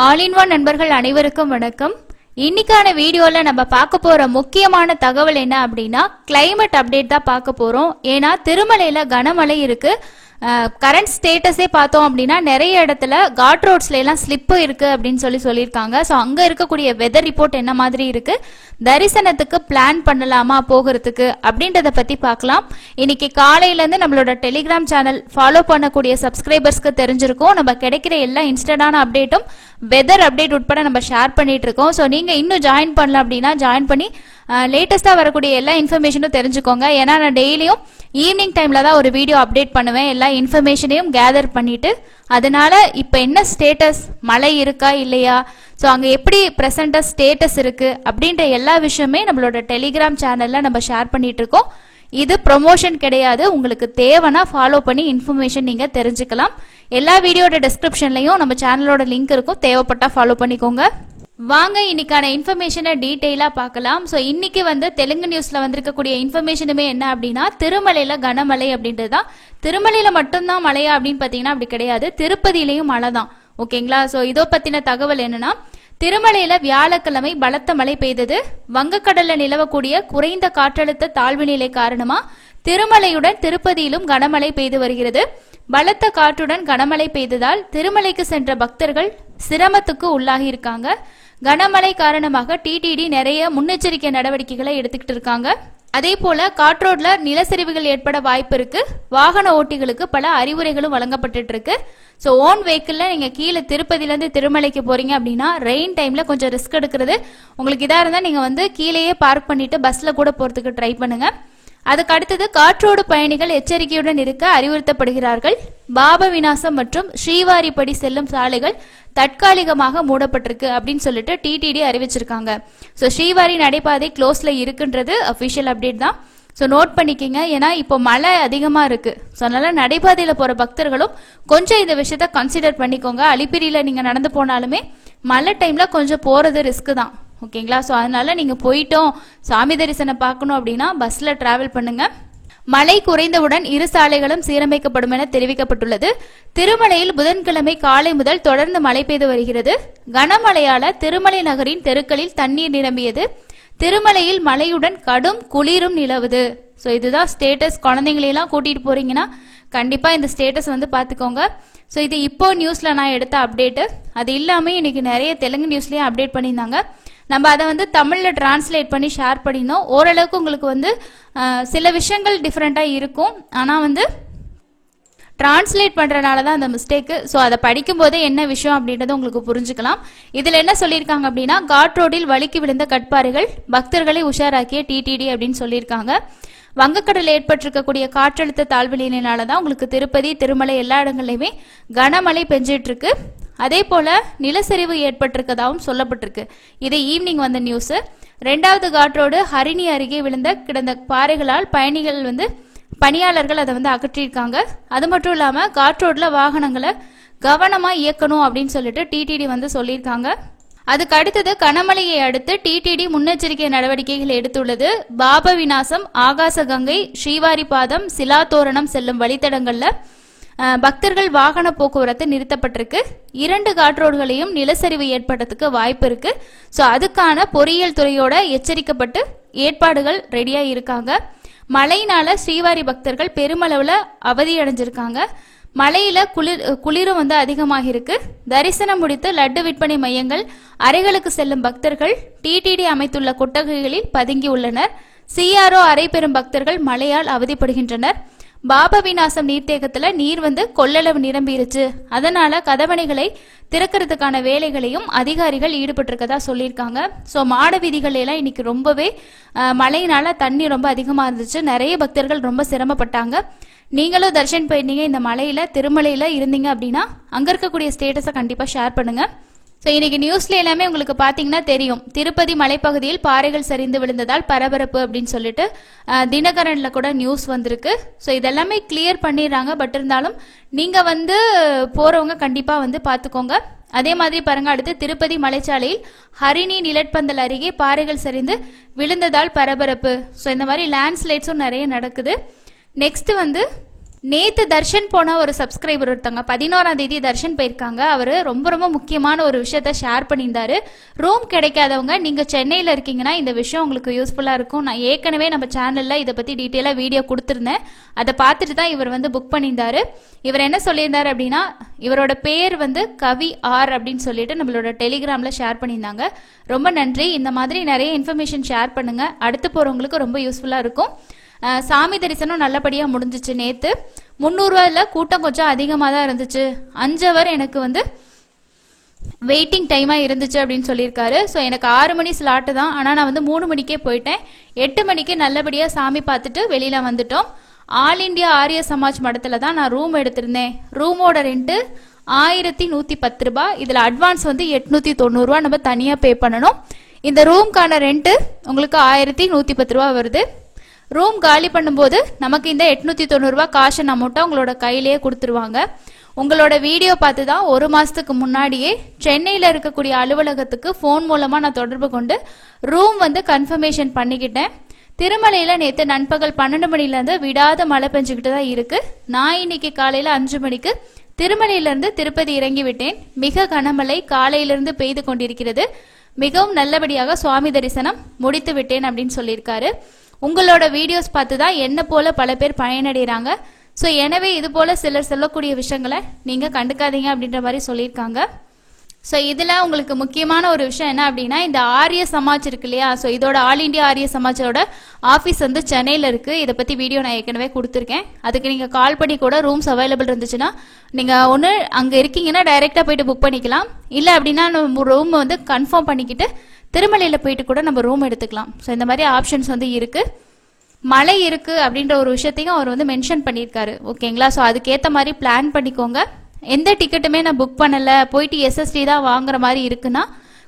All in one நண்பர்கள் அனைவருக்கும் வணக்கம். இன்னைக்கான வீடியோல நம்ம பார்க்க போற முக்கியமான தகவல் என்ன அப்படின்னா கிளைமேட் அப்டேட் தான் பார்க்க போறோம். ஏன்னா திருமலையில கனமழை இருக்கு. கரண்ட் ஸ்டேட்டஸே பார்த்தோம் அப்படின்னா நிறைய இடத்துல காட் ரோட்ஸ்ல எல்லாம் ஸ்லிப் இருக்கு அப்படின்னு சொல்லியிருக்காங்க. ஸோ அங்க இருக்கக்கூடிய வெதர் ரிப்போர்ட் என்ன மாதிரி இருக்கு, தரிசனத்துக்கு பிளான் பண்ணலாமா போகிறதுக்கு அப்படின்றத பத்தி பார்க்கலாம். இன்னைக்கு காலையில இருந்து நம்மளோட டெலிகிராம் சேனல் ஃபாலோ பண்ணக்கூடிய சப்ஸ்கிரைபர்ஸ்க்கு தெரிஞ்சிருக்கும். நம்ம கிடைக்கிற எல்லா இன்ஸ்டன்டான அப்டேட்டும் வெதர் அப்டேட் உட்பட நம்ம ஷேர் பண்ணிட்டு இருக்கோம். ஸோ நீங்க இன்னும் ஜாயின் பண்ணல அப்படின்னா ஜாயின் பண்ணி லேட்டஸ்டா வரக்கூடிய எல்லா இன்ஃபர்மேஷனும் தெரிஞ்சுக்கோங்க. ஏன்னா நான் டெய்லியும் ஈவினிங் டைம்ல தான் ஒரு வீடியோ அப்டேட் பண்ணுவேன், எல்லா இன்ஃபர்மேஷனையும் கேதர் பண்ணிட்டு. அதனால இப்ப என்ன ஸ்டேட்டஸ், மழை இருக்கா இல்லையா, ஸோ அங்க எப்படி பிரசண்டா ஸ்டேட்டஸ் இருக்கு அப்படின்ற எல்லா விஷயமே நம்மளோட டெலிகிராம் சேனல்ல நம்ம ஷேர் பண்ணிட்டு இருக்கோம். இது ப்ரொமோஷன் கிடையாது, உங்களுக்கு தேவைன்னா ஃபாலோ பண்ணி இன்ஃபர்மேஷன் நீங்க தெரிஞ்சுக்கலாம். எல்லா வீடியோட டிஸ்கிரிப்ஷன்லயும் நம்ம சேனலோட லிங்க் இருக்கும், தேவைப்பட்டா ஃபாலோ பண்ணிக்கோங்க. வாங்க இன்னைக்கான இன்ஃபர்மேஷனை டீட்டெயிலா பார்க்கலாம். ஸோ இன்னைக்கு தெலுங்கு நியூஸ்ல வந்திருக்கக்கூடிய இன்ஃபர்மேஷனுமே என்ன அப்படின்னா திருமலையில கனமழை அப்படின்றதுதான். திருமலையில மட்டும்தான் மழையா அப்படின்னு பாத்தீங்கன்னா அப்படி கிடையாது, திருப்பதியிலையும் மழை தான். ஓகேங்களா? ஸோ இதோ பத்தின தகவல் என்னன்னா திருமலையில வியாழக்கிழமை பலத்த மழை பெய்தது. வங்கக்கடல்ல நிலவக்கூடிய குறைந்த காற்றழுத்த தாழ்வு நிலை காரணமா திருமலையுடன் திருப்பதியிலும் கனமழை பெய்து வருகிறது. பலத்த காற்றுடன் கனமழை பெய்ததால் திருமலைக்கு சென்ற பக்தர்கள் சிரமத்துக்கு உள்ளாகி இருக்காங்க. கனமழை காரணமாக டிடிடி நிறைய முன்னெச்சரிக்கை நடவடிக்கைகளை எடுத்துக்கிட்டு இருக்காங்க. அதே போல காற்றோட்ல நிலச்சரிவுகள் ஏற்பட வாய்ப்பு இருக்கு. வாகன ஓட்டிகளுக்கு பல அறிவுரைகளும் வழங்கப்பட்டு இருக்கு. ஸோ ஓன் வெஹிக்கிள்ல நீங்க கீழே திருப்பதில இருந்து திருமலைக்கு போறீங்க அப்படின்னா ரெயின் டைம்ல கொஞ்சம் ரிஸ்க் எடுக்கிறது உங்களுக்கு இதா இருந்தா நீங்க கீழேயே பார்க் பண்ணிட்டு பஸ்ல கூட போறதுக்கு ட்ரை பண்ணுங்க. அதுக்கு அடுத்தது காற்றோடு பயணிகள் எச்சரிக்கையுடன் இருக்க அறிவுறுத்தப்படுகிறார்கள். பாப விநாசம் மற்றும் ஸ்ரீவாரிப்படி செல்லும் சாலைகள் தற்காலிகமாக மூடப்பட்டிருக்கு அப்படின்னு சொல்லிட்டு டிடிடி அறிவிச்சிருக்காங்க. ஸோ ஸ்ரீவாரி நடைபாதை க்ளோஸ்ல இருக்குன்றது அபிஷியல் அப்டேட் தான். ஸோ நோட் பண்ணிக்கிங்க, ஏன்னா இப்போ மழை அதிகமா இருக்கு. ஸோ அதனால நடைபாதையில போற பக்தர்களும் கொஞ்சம் இந்த விஷயத்த கன்சிடர் பண்ணிக்கோங்க. அலிப்பிரியில நீங்க நடந்து போனாலுமே மழை டைம்ல கொஞ்சம் போறது ரிஸ்க் தான். ஓகேங்களா? ஸோ அதனால நீங்க போயிட்டோம் சாமி தரிசனம் பார்க்கணும் அப்படின்னா பஸ்ல டிராவல் பண்ணுங்க. மழை குறைந்தவுடன் இரு சாலைகளும் சீரமைக்கப்படும் என தெரிவிக்கப்பட்டுள்ளது. திருமலையில் புதன்கிழமை காலை முதல் தொடர்ந்து மழை பெய்து வருகிறது. கனமழையால திருமலை நகரின் தெருக்களில் தண்ணீர் நிரம்பியது. திருமலையில் மழையுடன் கடும் குளிரும் நிலவுது. ஸோ இதுதான் ஸ்டேட்டஸ். குழந்தைங்களெல்லாம் கூட்டிட்டு போறீங்கன்னா கண்டிப்பா இந்த ஸ்டேட்டஸ் பாத்துக்கோங்க. ஸோ இது இப்போ நியூஸ்ல நான் எடுத்த அப்டேட். அது இல்லாம இன்னைக்கு நிறைய தெலுங்கு நியூஸ்லயும் அப்டேட் பண்ணியிருந்தாங்க. நம்ம அதை தமிழ்ல டிரான்ஸ்லேட் பண்ணி ஷேர் பண்ணியிருந்தோம். ஓரளவுக்கு உங்களுக்கு சில விஷயங்கள் டிஃப்ரெண்டா இருக்கும், ஆனா டிரான்ஸ்லேட் பண்றதுனாலதான் அந்த மிஸ்டேக். ஸோ அதை படிக்கும் போதே என்ன விஷயம் அப்படின்றத உங்களுக்கு புரிஞ்சுக்கலாம். இதுல என்ன சொல்லியிருக்காங்க அப்படின்னா காட் ரோடில் வழுக்கி விழுந்த கட்பாறைகள் பக்தர்களை உஷாராக்கிய டிடிடி அப்படின்னு சொல்லியிருக்காங்க. வங்கக்கடல் ஏற்பட்டிருக்கக்கூடிய காற்றழுத்த தாழ்வு நிலையினாலதான் உங்களுக்கு திருப்பதி திருமலை எல்லா இடங்கள்லயுமே கனமழை பெஞ்சிட்டு இருக்கு. அதே போல நிலச்சரிவு ஏற்பட்டிருக்கதாகவும் சொல்லப்பட்டிருக்கு. இது ஈவினிங் வந்த நியூஸ். ரெண்டாவது காற்றோடு ஹரிணி அருகே கிடந்த பாறைகளால் பணியாளர்கள் அதை அகற்றியிருக்காங்க. அது மட்டும் இல்லாம காற்றோட்ல வாகனங்களை கவனமா இயக்கணும் அப்படின்னு சொல்லிட்டு டிடிடி சொல்லியிருக்காங்க. அதுக்கு அடுத்தது கனமழையை அடுத்து டிடிடி முன்னெச்சரிக்கை நடவடிக்கைகள் எடுத்துள்ளது. பாப விநாசம், ஆகாச கங்கை, ஸ்ரீவாரி பாதம், சிலாத்தோரணம் செல்லும் வழித்தடங்கள்ல பக்தர்கள் வாகன போக்குவரத்து நிறுத்தப்பட்டிருக்கு. 2 காற்றோடுகளையும் நிலச்சரிவு ஏற்படுறதுக்கு வாய்ப்பு இருக்கு. ஸோ அதுக்கான பொறியியல் துறையோட எச்சரிக்கப்பட்டு ஏற்பாடுகள் ரெடியா இருக்காங்க. மழையினால ஸ்ரீவாரி பக்தர்கள் பெருமளவுல அவதியடைஞ்சிருக்காங்க. மழையில குளிரும் அதிகமாக இருக்கு. தரிசனம் முடித்து லட்டு விற்பனை மையங்கள் அறைகளுக்கு செல்லும் பக்தர்கள் டிடிடி அமைத்துள்ள கொட்டகைகளில் பதுங்கி உள்ளனர். சிஆர்ஓ அறை பெறும் பக்தர்கள் மழையால் அவதிப்படுகின்றனர். பாப விநாசம் நீர்த்தேக்கத்துல நீர் கொள்ளளவு நிரம்பிருச்சு. அதனால கதவணைகளை திறக்கிறதுக்கான வேலைகளையும் அதிகாரிகள் ஈடுபட்டிருக்கதா சொல்லியிருக்காங்க. ஸோ மாட வீதிகள் எல்லாம் இன்னைக்கு ரொம்பவே மழையினால தண்ணி ரொம்ப அதிகமா இருந்துச்சு. நிறைய பக்தர்கள் ரொம்ப சிரமப்பட்டாங்க. நீங்களும் தர்ஷன் போயிருந்தீங்க இந்த மலையில திருமலையில இருந்தீங்க அப்படின்னா அங்க இருக்கக்கூடிய ஸ்டேட்டஸை கண்டிப்பா ஷேர் பண்ணுங்க. ஸோ இன்னைக்கு நியூஸ்ல எல்லாமே உங்களுக்கு பாத்தீங்கன்னா தெரியும், திருப்பதி மலைப்பகுதியில் பாறைகள் சரிந்து விழுந்ததால் பரபரப்பு அப்படின்னு சொல்லிட்டு தினகரன்ல கூட நியூஸ் வந்திருக்கு. ஸோ இதெல்லாமே கிளியர் பண்ணிடுறாங்க. பட் இருந்தாலும் நீங்க போறவங்க கண்டிப்பா பாத்துக்கோங்க. அதே மாதிரி பாருங்க, அடுத்து திருப்பதி மலைச்சாலையில் ஹரிணி நிலப்பந்தல் அருகே பாறைகள் சரிந்து விழுந்ததால் பரபரப்பு. ஸோ இந்த மாதிரி லேண்ட்ஸ்லைட்ஸும் நிறைய நடக்குது. நெக்ஸ்ட் நேத்து தர்ஷன் போன ஒரு சப்ஸ்கிரைபர் ஒருத்தங்க 11ஆம் தேதி தர்ஷன் போயிருக்காங்க. அவரு ரொம்ப ரொம்ப முக்கியமான ஒரு விஷயத்த ஷேர் பண்ணியிருந்தாரு. ரூம் கிடைக்காதவங்க நீங்க சென்னையில இருக்கீங்கன்னா இந்த விஷயம் உங்களுக்கு யூஸ்ஃபுல்லா இருக்கும். நான் ஏற்கனவே நம்ம சேனல்ல இதை பத்தி டீட்டெயிலா வீடியோ கொடுத்திருந்தேன். அதை பார்த்துட்டு தான் இவர் வந்து புக் பண்ணியிருந்தாரு. இவர் என்ன சொல்லியிருந்தாரு அப்படின்னா, இவரோட பேர் வந்து கவி ஆர் அப்படின்னு சொல்லிட்டு நம்மளோட டெலிகிராம்ல ஷேர் பண்ணியிருந்தாங்க. ரொம்ப நன்றி. இந்த மாதிரி நிறைய இன்ஃபர்மேஷன் ஷேர் பண்ணுங்க, அடுத்து போறவங்களுக்கு ரொம்ப யூஸ்ஃபுல்லா இருக்கும். சாமி தரிசனம் நல்லபடியா முடிஞ்சிச்சு. நேத்து 300 ரூபாயில கூட்டம் கொஞ்சம் அதிகமாக தான் இருந்துச்சு. 5 ஹவர் எனக்கு வந்து வெயிட்டிங் டைமா இருந்துச்சு அப்படின்னு சொல்லியிருக்காரு. ஸோ எனக்கு 6 மணி ஸ்லாட்டு தான், ஆனால் நான் வந்து 3 மணிக்கே போயிட்டேன். 8 மணிக்கு நல்லபடியா சாமி பார்த்துட்டு வெளியில வந்துட்டோம். ஆல் இண்டியா ஆரிய சமாஜ் மடத்துல தான் நான் ரூம் எடுத்திருந்தேன். ரூமோட ரெண்ட் 1110 ரூபாய். இதுல அட்வான்ஸ் வந்து 890 ரூபாய் நம்ம தனியா பே பண்ணணும். இந்த ரூம்கான ரெண்ட் உங்களுக்கு 1110 ரூபாய் வருது. ரூம் காலி பண்ணும்போது நமக்கு இந்த 890 ரூபாய் காஷன் அமௌண்ட்டை உங்களோட கையிலேயே கொடுத்துருவாங்க. உங்களோட வீடியோ பார்த்து தான் 1 மாசத்துக்கு முன்னாடியே சென்னையில் இருக்கக்கூடிய அலுவலகத்துக்கு ஃபோன் மூலமா நான் தொடர்பு கொண்டு ரூம் வந்து கன்ஃபர்மேஷன் பண்ணிக்கிட்டேன். திருமலையில நேற்று நண்பகல் 12 மணிலேருந்து விடாத மழை பெஞ்சுக்கிட்டு தான் இருக்கு. நான் இன்னைக்கு காலையில 5 மணிக்கு திருமலையிலிருந்து திருப்பதி இறங்கி விட்டேன். மிக கனமழை காலையிலிருந்து பெய்து கொண்டிருக்கிறது. மிகவும் நல்லபடியாக சுவாமி தரிசனம் முடித்து விட்டேன் அப்படின்னு சொல்லியிருக்காரு. உங்களோட வீடியோஸ் பார்த்து தான் என்ன போல பல பேர் பயனடைகிறாங்க. ஸோ எனவே இது போல சிலர் சொல்லக்கூடிய விஷயங்களை நீங்க கண்டுக்காதீங்க அப்படின்ற மாதிரி சொல்லியிருக்காங்க. ஸோ இதில் உங்களுக்கு முக்கியமான ஒரு விஷயம் என்ன அப்படின்னா, இந்த ஆரிய சமாஜ் இருக்கு இல்லையா, ஸோ இதோட ஆல் இண்டியா ஆரிய சமாஜோட ஆஃபீஸ் வந்து சென்னையில் இருக்கு. இதை பற்றி வீடியோ நான் ஏற்கனவே கொடுத்துருக்கேன். அதுக்கு நீங்கள் கால் பண்ணி கூட ரூம்ஸ் அவைலபிள் இருந்துச்சுன்னா நீங்கள் ஒன்று அங்கே இருக்கீங்கன்னா டைரெக்டாக போயிட்டு புக் பண்ணிக்கலாம். இல்லை அப்படின்னா நம்ம ரூம் வந்து கன்ஃபார்ம் பண்ணிக்கிட்டு திருமலையில் போயிட்டு கூட நம்ம ரூம் எடுத்துக்கலாம். ஸோ இந்த மாதிரி ஆப்ஷன்ஸ் வந்து இருக்கு. மழை இருக்கு அப்படின்ற ஒரு விஷயத்தையும் அவர் வந்து மென்ஷன் பண்ணியிருக்காரு. ஓகேங்களா? ஸோ அதுக்கேற்ற மாதிரி பிளான் பண்ணிக்கோங்க. எந்த டிக்கெட்டுமே நான் புக் பண்ணல, போயிட்டு எஸ்எஸ்டி தான் வாங்குற மாதிரி இருக்குன்னா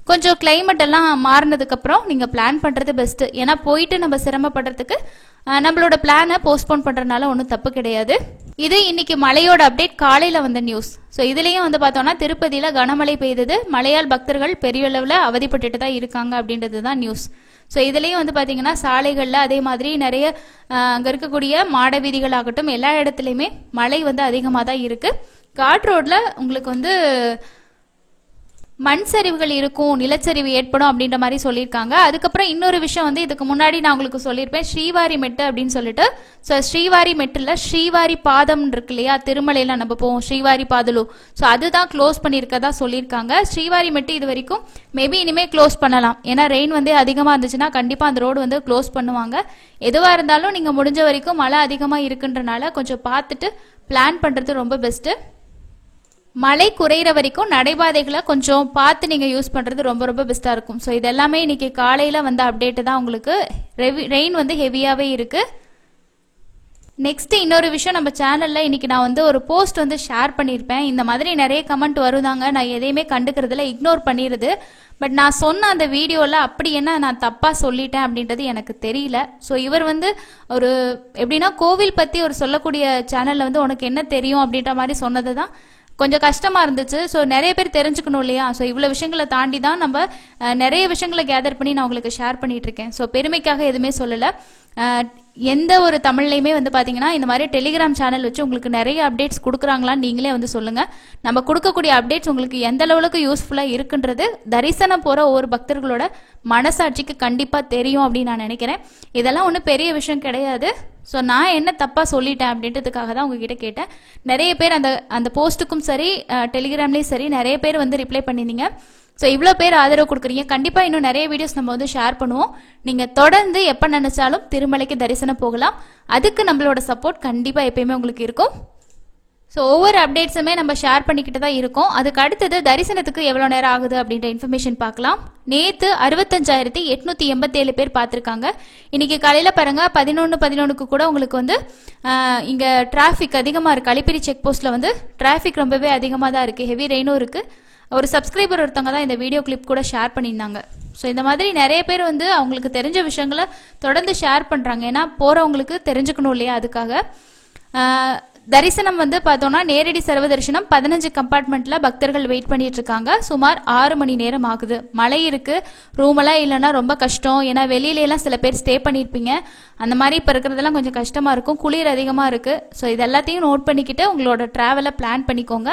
கொஞ்சம் கிளைமேட் எல்லாம் மாறினதுக்கு அப்புறம் நீங்க பிளான் பண்றது பெஸ்ட். ஏன்னா போயிட்டு நம்ம சிரமப்படுறதுக்கு நம்மளோட பிளானை போஸ்ட்போன் பண்றதுனால ஒன்றும் தப்பு கிடையாது. இது இன்னைக்கு மழையோட அப்டேட் காலையில வந்த நியூஸ். ஸோ இதுலயும் வந்து பார்த்தோம்னா திருப்பதியில கனமழை பெய்தது, மழையால் பக்தர்கள் பெரிய அளவில் அவதிப்பட்டுட்டு தான் இருக்காங்க அப்படின்றது தான் நியூஸ். ஸோ இதுலயும் வந்து பாத்தீங்கன்னா சாலைகள்ல அதே மாதிரி நிறைய அங்க இருக்கக்கூடிய மாட வீதிகள் ஆகட்டும் எல்லா இடத்துலயுமே மழை வந்து அதிகமாக தான் இருக்கு. காட் ரோட்ல உங்களுக்கு வந்து மண் சரிவுகள் இருக்கும், நிலச்சரிவு ஏற்படும் அப்படின்ற மாதிரி சொல்லியிருக்காங்க. அதுக்கப்புறம் இன்னொரு விஷயம் வந்து இதுக்கு முன்னாடி நான் உங்களுக்கு சொல்லியிருப்பேன், ஸ்ரீவாரி மெட்டு அப்படின்னு சொல்லிட்டு. ஸோ ஸ்ரீவாரி மெட்டுல ஸ்ரீவாரி பாதம் இருக்கு இல்லையா, திருமலையில நம்ம போவோம் ஸ்ரீவாரி பாதலு, ஸோ அதுதான் க்ளோஸ் பண்ணியிருக்கதா சொல்லியிருக்காங்க. ஸ்ரீவாரி மெட்டு இது வரைக்கும் மேபி இனிமேல் க்ளோஸ் பண்ணலாம். ஏன்னா ரெயின் வந்து அதிகமாக இருந்துச்சுன்னா கண்டிப்பாக அந்த ரோடு வந்து க்ளோஸ் பண்ணுவாங்க. எதுவாக இருந்தாலும் நீங்கள் முடிஞ்ச வரைக்கும் மழை அதிகமாக இருக்குன்றனால கொஞ்சம் பார்த்துட்டு பிளான் பண்ணுறது ரொம்ப பெஸ்ட்டு. மழை குறையிற வரைக்கும் நடைபாதைகளை கொஞ்சம் பார்த்து நீங்க யூஸ் பண்றது ரொம்ப ரொம்ப பெஸ்டா இருக்கும். ஸோ இது எல்லாமே இன்னைக்கு காலையில வந்த அப்டேட் தான். உங்களுக்கு ரெயின் வந்து ஹெவியாவே இருக்கு. நெக்ஸ்ட் இன்னொரு விஷயம், நம்ம சேனல்ல இன்னைக்கு நான் வந்து ஒரு போஸ்ட் வந்து ஷேர் பண்ணியிருப்பேன். இந்த மாதிரி நிறைய கமெண்ட் வருதாங்க, நான் எதையுமே கண்டுக்கிறதுல இக்னோர் பண்ணிடுது. பட் நான் சொன்ன அந்த வீடியோல அப்படி என்ன நான் தப்பா சொல்லிட்டேன் அப்படின்றது எனக்கு தெரியல. ஸோ இவர் வந்து ஒரு எப்படின்னா கோவில் பத்தி ஒரு சொல்லக்கூடிய சேனல்ல வந்து உனக்கு என்ன தெரியும் அப்படின்ற மாதிரி சொன்னது தான் கொஞ்சம் கஷ்டமா இருந்துச்சு. ஸோ நிறைய பேர் தெரிஞ்சுக்கணும் இல்லையா, ஸோ இவ்வளவு விஷயங்களை தாண்டி தான் நம்ம நிறைய விஷயங்களை கேதர் பண்ணி நான் உங்களுக்கு ஷேர் பண்ணிட்டு இருக்கேன். ஸோ பெருமைக்காக எதுவுமே சொல்லல. எந்த ஒரு தமிழ்லையுமே வந்து பாத்தீங்கன்னா இந்த மாதிரி டெலிகிராம் சேனல் வச்சு உங்களுக்கு நிறைய அப்டேட்ஸ் கொடுக்குறாங்களான்னு நீங்களே வந்து சொல்லுங்க. நம்ம கொடுக்கக்கூடிய அப்டேட்ஸ் உங்களுக்கு எந்த அளவுக்கு யூஸ்ஃபுல்லா இருக்குன்றது தரிசனம் போற ஒவ்வொரு பக்தர்களோட மனசாட்சிக்கு கண்டிப்பா தெரியும் அப்படின்னு நான் நினைக்கிறேன். இதெல்லாம் ஒன்றும் பெரிய விஷயம் கிடையாது. ஸோ நான் என்ன தப்பா சொல்லிட்டேன் அப்படின்றதுக்காக தான் உங்ககிட்ட கேட்டேன். நிறைய பேர் அந்த போஸ்ட்டுக்கும் சரி டெலிகிராம்லயும் சரி நிறைய பேர் வந்து ரிப்ளை பண்ணிருந்தீங்க. ஸோ இவ்வளோ பேர் ஆதரவு கொடுக்குறீங்க. கண்டிப்பாக இன்னும் நிறைய வீடியோஸ் நம்ம வந்து ஷேர் பண்ணுவோம். நீங்கள் தொடர்ந்து எப்போ நினைச்சாலும் திருமலைக்கு தரிசனம் போகலாம். அதுக்கு நம்மளோட சப்போர்ட் கண்டிப்பாக எப்பயுமே உங்களுக்கு இருக்கும். ஸோ ஒவ்வொரு அப்டேட்ஸுமே நம்ம ஷேர் பண்ணிக்கிட்டு தான் இருக்கோம். அதுக்கு அடுத்தது தரிசனத்துக்கு எவ்வளோ நேரம் ஆகுது அப்படின்ற இன்ஃபர்மேஷன் பார்க்கலாம். நேற்று 65,887 பேர் பார்த்துருக்காங்க. இன்னைக்கு காலையில் பாருங்க 11:11 கூட உங்களுக்கு வந்து இங்கே டிராஃபிக் அதிகமாக இருக்குது. அலிப்பிரி செக் போஸ்ட்டில் வந்து டிராஃபிக் ரொம்பவே அதிகமாக தான் இருக்குது. ஹெவி ரெயினும் இருக்குது. ஒரு சப்ஸ்கிரைபர் ஒருத்தவங்க தான் இந்த வீடியோ கிளிப் கூட ஷேர் பண்ணியிருந்தாங்க. ஸோ இந்த மாதிரி நிறைய பேர் வந்து அவங்களுக்கு தெரிஞ்ச விஷயங்களை தொடர்ந்து ஷேர் பண்ணுறாங்க. ஏன்னா போகிறவங்களுக்கு தெரிஞ்சுக்கணும் இல்லையா, அதுக்காக. தரிசனம் வந்து பார்த்தோம்னா நேரடி சர்வ தரிசனம் 15 கம்பார்ட்மெண்ட்ல பக்தர்கள் வெயிட் பண்ணிட்டு இருக்காங்க. சுமார் 6 மணி நேரம் ஆகுது. மழை இருக்கு, ரூம் எல்லாம் இல்லைன்னா ரொம்ப கஷ்டம். ஏன்னா வெளியில எல்லாம் சில பேர் ஸ்டே பண்ணிருப்பீங்க. அந்த மாதிரி இப்ப இருக்கிறதெல்லாம் கொஞ்சம் கஷ்டமா இருக்கும். குளிர் அதிகமா இருக்கு. ஸோ இது எல்லாத்தையும் நோட் பண்ணிக்கிட்டு உங்களோட டிராவலை பிளான் பண்ணிக்கோங்க.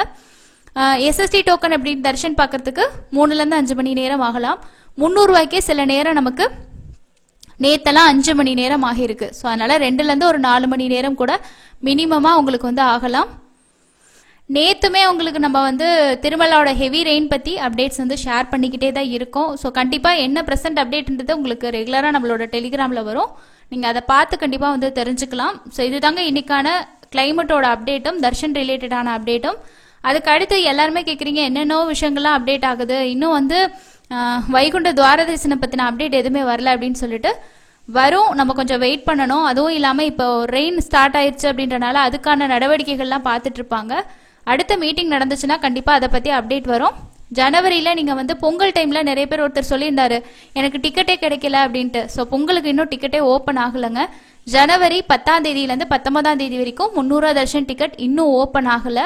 எஸ்எஸ்டி டோக்கன் அப்படின்னு தரிசனம் பார்க்கறதுக்கு 3 இருந்து 5 மணி நேரம் ஆகலாம். 300 ரூபாய்க்கே சில நேரம் நமக்கு நேத்தெல்லாம் 5 மணி நேரம் ஆகிருக்கு. ஸோ அதனால 2 இருந்து ஒரு 4 மணி நேரம் கூட மினிமமா உங்களுக்கு வந்து ஆகலாம். நேத்துமே உங்களுக்கு நம்ம வந்து திருமலாவோட ஹெவி ரெயின் பத்தி அப்டேட்ஸ் வந்து ஷேர் பண்ணிக்கிட்டே தான் இருக்கோம். ஸோ கண்டிப்பா என்ன பிரசன்ட் அப்டேட்ன்றது உங்களுக்கு ரெகுலரா நம்மளோட டெலிகிராம்ல வரும். நீங்க அதை பார்த்து கண்டிப்பா வந்து தெரிஞ்சுக்கலாம். ஸோ இதுதாங்க இன்னைக்கான கிளைமேட்டோட அப்டேட்டும் தர்ஷன் ரிலேட்டடான அப்டேட்டும். அதுக்கு அடுத்து எல்லாருமே கேட்குறீங்க என்னென்னோ விஷயங்கள்லாம் அப்டேட் ஆகுது, இன்னும் வந்து வைகுண்ட துவாரதரிசனம் பத்தின அப்டேட் எதுவுமே வரல அப்படின்னு சொல்லிட்டு வரும். நம்ம கொஞ்சம் வெயிட் பண்ணணும். அதுவும் இல்லாம இப்போ ரெயின் ஸ்டார்ட் ஆயிடுச்சு அப்படின்றனால அதுக்கான நடவடிக்கைகள்லாம் பார்த்துட்டு இருப்பாங்க. அடுத்த மீட்டிங் நடந்துச்சுன்னா கண்டிப்பா அதை பத்தி அப்டேட் வரும். ஜனவரியில நீங்க வந்து பொங்கல் டைம்ல நிறைய பேர் ஒருத்தர் சொல்லியிருந்தாரு எனக்கு டிக்கெட்டே கிடைக்கல அப்படின்ட்டு. ஸோ பொங்கலுக்கு இன்னும் டிக்கெட்டே ஓப்பன் ஆகலைங்க. ஜனவரி 10ஆம் தேதியிலேருந்து 19ஆம் தேதி வரைக்கும் 300 தர்ஷன் டிக்கெட் இன்னும் ஓப்பன் ஆகல.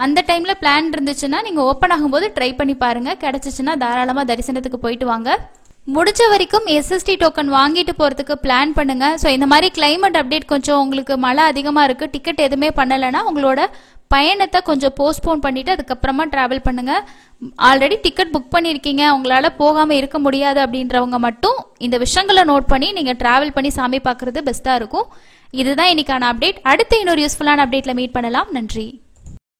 அந்த டைம்ல பிளான் இருந்துச்சுன்னா நீங்க ஓப்பன் ஆகும்போது ட்ரை பண்ணி பாருங்க. கிடைச்சிச்சுன்னா தாராளமா தரிசனத்துக்கு போயிட்டு வாங்க. முடிஞ்ச வரைக்கும் எஸ்எஸ்டி டோக்கன் வாங்கிட்டு போறதுக்கு பிளான் பண்ணுங்க. ஸோ இந்த மாதிரி கிளைமேட் அப்டேட் கொஞ்சம் உங்களுக்கு மழை அதிகமா இருக்கு, டிக்கெட் எதுவுமே பண்ணலைன்னா உங்களோட பயணத்தை கொஞ்சம் போஸ்ட்போன் பண்ணிட்டு அதுக்கப்புறமா டிராவல் பண்ணுங்க. ஆல்ரெடி டிக்கெட் புக் பண்ணிருக்கீங்க, உங்களால போகாம இருக்க முடியாது அப்படின்றவங்க மட்டும் இந்த விஷயங்களை நோட் பண்ணி நீங்க டிராவல் பண்ணி சாமி பார்க்கறது பெஸ்டா இருக்கும். இதுதான் இன்னைக்கான அப்டேட். அடுத்து இன்னொரு யூஸ்ஃபுல்லான அப்டேட்ல மீட் பண்ணலாம். நன்றி.